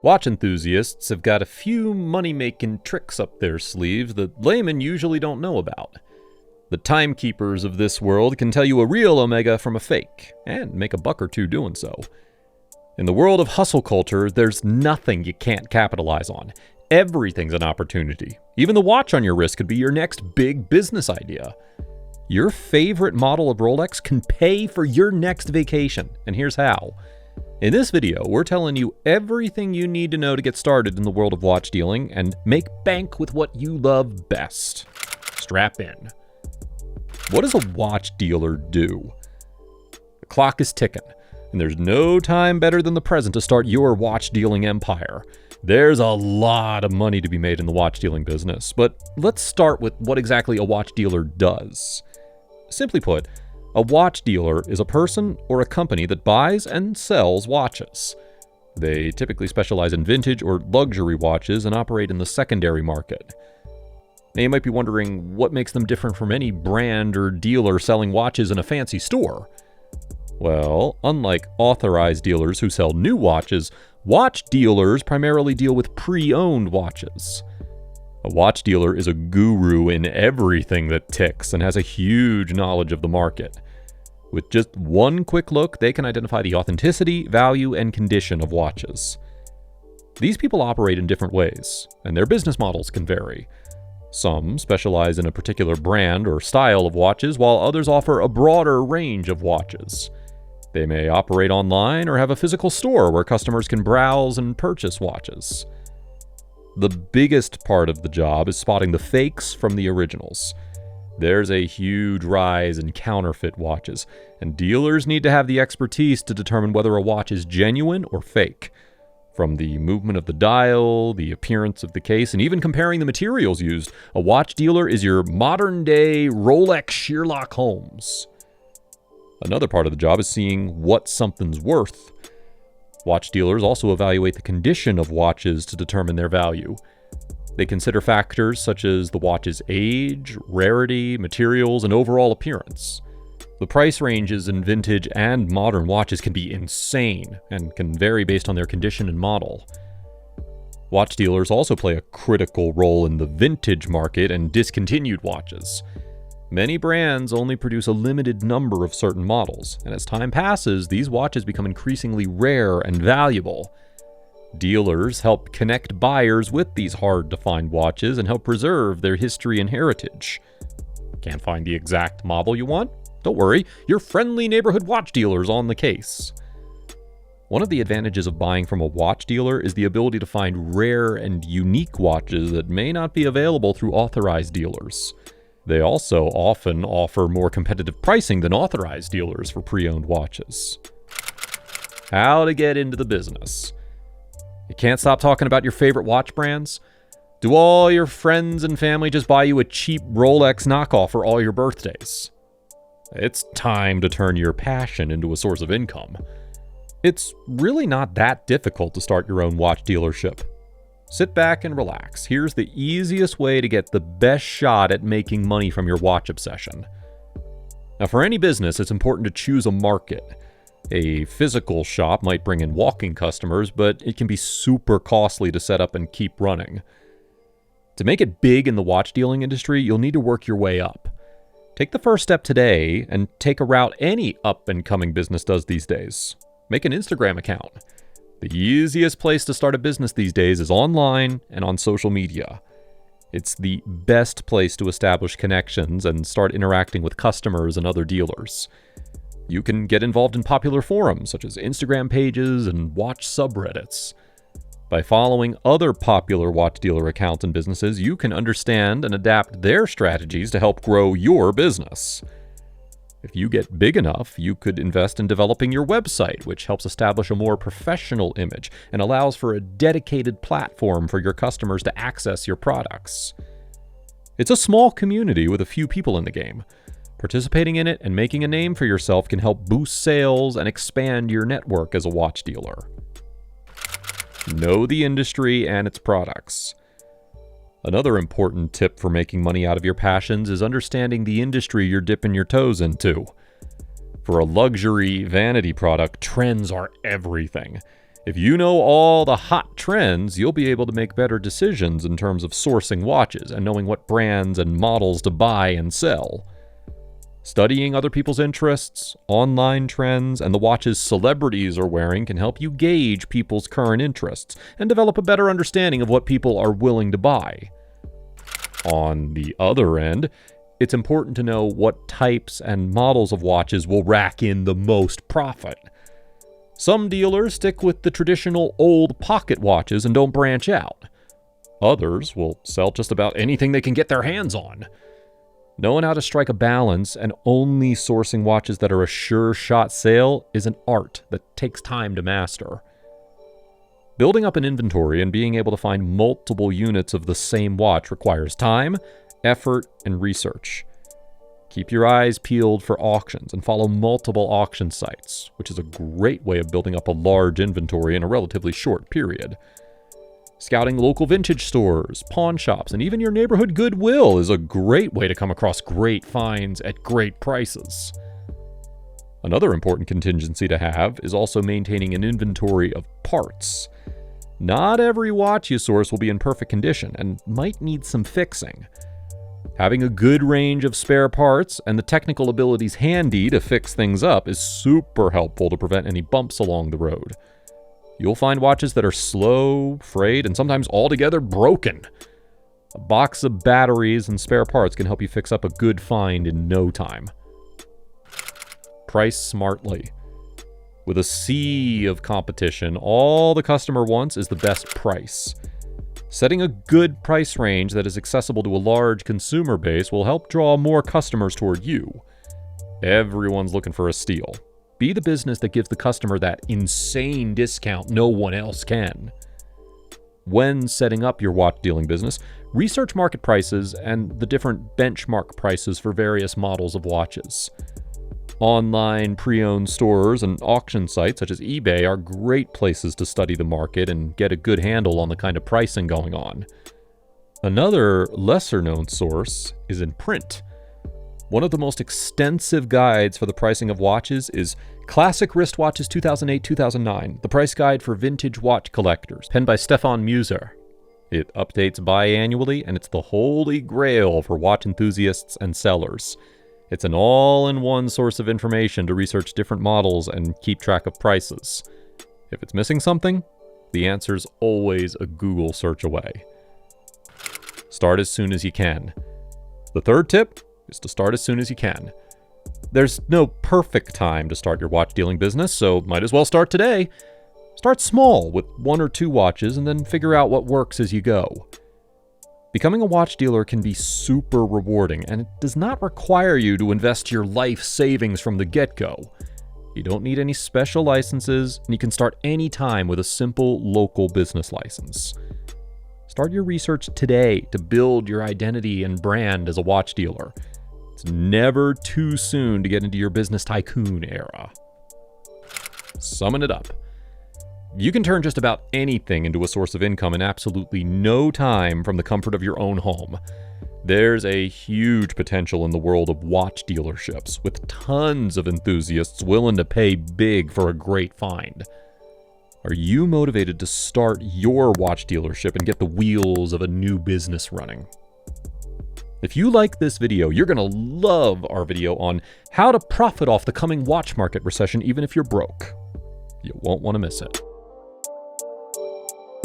Watch enthusiasts have got a few money-making tricks up their sleeves that laymen usually don't know about. The timekeepers of this world can tell you a real Omega from a fake, and make a buck or two doing so. In the world of hustle culture, there's nothing you can't capitalize on. Everything's an opportunity. Even the watch on your wrist could be your next big business idea. Your favorite model of Rolex can pay for your next vacation, and here's how. In this video, we're telling you everything you need to know to get started in the world of watch dealing and make bank with what you love best. Strap in. What does a watch dealer do? The clock is ticking, and there's no time better than the present to start your watch dealing empire. There's a lot of money to be made in the watch dealing business, but let's start with what exactly a watch dealer does. Simply put, a watch dealer is a person or a company that buys and sells watches. They typically specialize in vintage or luxury watches and operate in the secondary market. Now you might be wondering what makes them different from any brand or dealer selling watches in a fancy store. Well, unlike authorized dealers who sell new watches, watch dealers primarily deal with pre-owned watches. A watch dealer is a guru in everything that ticks and has a huge knowledge of the market. With just one quick look, they can identify the authenticity, value, and condition of watches. These people operate in different ways, and their business models can vary. Some specialize in a particular brand or style of watches, while others offer a broader range of watches. They may operate online or have a physical store where customers can browse and purchase watches. The biggest part of the job is spotting the fakes from the originals. There's a huge rise in counterfeit watches, and dealers need to have the expertise to determine whether a watch is genuine or fake. From the movement of the dial, the appearance of the case, and even comparing the materials used, a watch dealer is your modern-day Rolex Sherlock Holmes. Another part of the job is seeing what something's worth. Watch dealers also evaluate the condition of watches to determine their value. They consider factors such as the watch's age, rarity, materials, and overall appearance. The price ranges in vintage and modern watches can be insane and can vary based on their condition and model. Watch dealers also play a critical role in the vintage market and discontinued watches. Many brands only produce a limited number of certain models, and as time passes, these watches become increasingly rare and valuable. Dealers help connect buyers with these hard-to-find watches and help preserve their history and heritage. Can't find the exact model you want? Don't worry, your friendly neighborhood watch dealer's on the case. One of the advantages of buying from a watch dealer is the ability to find rare and unique watches that may not be available through authorized dealers. They also often offer more competitive pricing than authorized dealers for pre-owned watches. How to get into the business. You can't stop talking about your favorite watch brands? Do all your friends and family just buy you a cheap Rolex knockoff for all your birthdays? It's time to turn your passion into a source of income. It's really not that difficult to start your own watch dealership. Sit back and relax. Here's the easiest way to get the best shot at making money from your watch obsession. Now, for any business, it's important to choose a market. A physical shop might bring in walking customers, but it can be super costly to set up and keep running. To make it big in the watch dealing industry, you'll need to work your way up. Take the first step today and take a route any up-and-coming business does these days. Make an Instagram account. The easiest place to start a business these days is online and on social media. It's the best place to establish connections and start interacting with customers and other dealers. You can get involved in popular forums such as Instagram pages and watch subreddits. By following other popular watch dealer accounts and businesses, you can understand and adapt their strategies to help grow your business. If you get big enough, you could invest in developing your website, which helps establish a more professional image and allows for a dedicated platform for your customers to access your products. It's a small community with a few people in the game. Participating in it and making a name for yourself can help boost sales and expand your network as a watch dealer. Know the industry and its products. Another important tip for making money out of your passions is understanding the industry you're dipping your toes into. For a luxury vanity product, trends are everything. If you know all the hot trends, you'll be able to make better decisions in terms of sourcing watches and knowing what brands and models to buy and sell. Studying other people's interests, online trends, and the watches celebrities are wearing can help you gauge people's current interests and develop a better understanding of what people are willing to buy. On the other end, it's important to know what types and models of watches will rack in the most profit. Some dealers stick with the traditional old pocket watches and don't branch out. Others will sell just about anything they can get their hands on. Knowing how to strike a balance and only sourcing watches that are a sure shot sale is an art that takes time to master. Building up an inventory and being able to find multiple units of the same watch requires time, effort, and research. Keep your eyes peeled for auctions and follow multiple auction sites, which is a great way of building up a large inventory in a relatively short period. Scouting local vintage stores, pawn shops, and even your neighborhood Goodwill is a great way to come across great finds at great prices. Another important contingency to have is also maintaining an inventory of parts. Not every watch you source will be in perfect condition and might need some fixing. Having a good range of spare parts and the technical abilities handy to fix things up is super helpful to prevent any bumps along the road. You'll find watches that are slow, frayed, and sometimes altogether broken. A box of batteries and spare parts can help you fix up a good find in no time. Price smartly. With a sea of competition, all the customer wants is the best price. Setting a good price range that is accessible to a large consumer base will help draw more customers toward you. Everyone's looking for a steal. Be the business that gives the customer that insane discount no one else can. When setting up your watch dealing business, research market prices and the different benchmark prices for various models of watches. Online pre-owned stores and auction sites such as eBay are great places to study the market and get a good handle on the kind of pricing going on. Another lesser-known source is in print. One of the most extensive guides for the pricing of watches is Classic Wristwatches 2008-2009, the price guide for vintage watch collectors, penned by Stefan Muser. It updates biannually, and it's the holy grail for watch enthusiasts and sellers. It's an all-in-one source of information to research different models and keep track of prices. If it's missing something, the answer's always a Google search away. Start as soon as you can. The third tip is to start as soon as you can. There's no perfect time to start your watch dealing business, so might as well start today. Start small with 1 or 2 watches and then figure out what works as you go. Becoming a watch dealer can be super rewarding, and it does not require you to invest your life savings from the get-go. You don't need any special licenses, and you can start anytime with a simple local business license. Start your research today to build your identity and brand as a watch dealer. It's never too soon to get into your business tycoon era. Summing it up. You can turn just about anything into a source of income in absolutely no time from the comfort of your own home. There's a huge potential in the world of watch dealerships, with tons of enthusiasts willing to pay big for a great find. Are you motivated to start your watch dealership and get the wheels of a new business running? If you like this video, you're going to love our video on how to profit off the coming watch market recession even if you're broke. You won't want to miss it.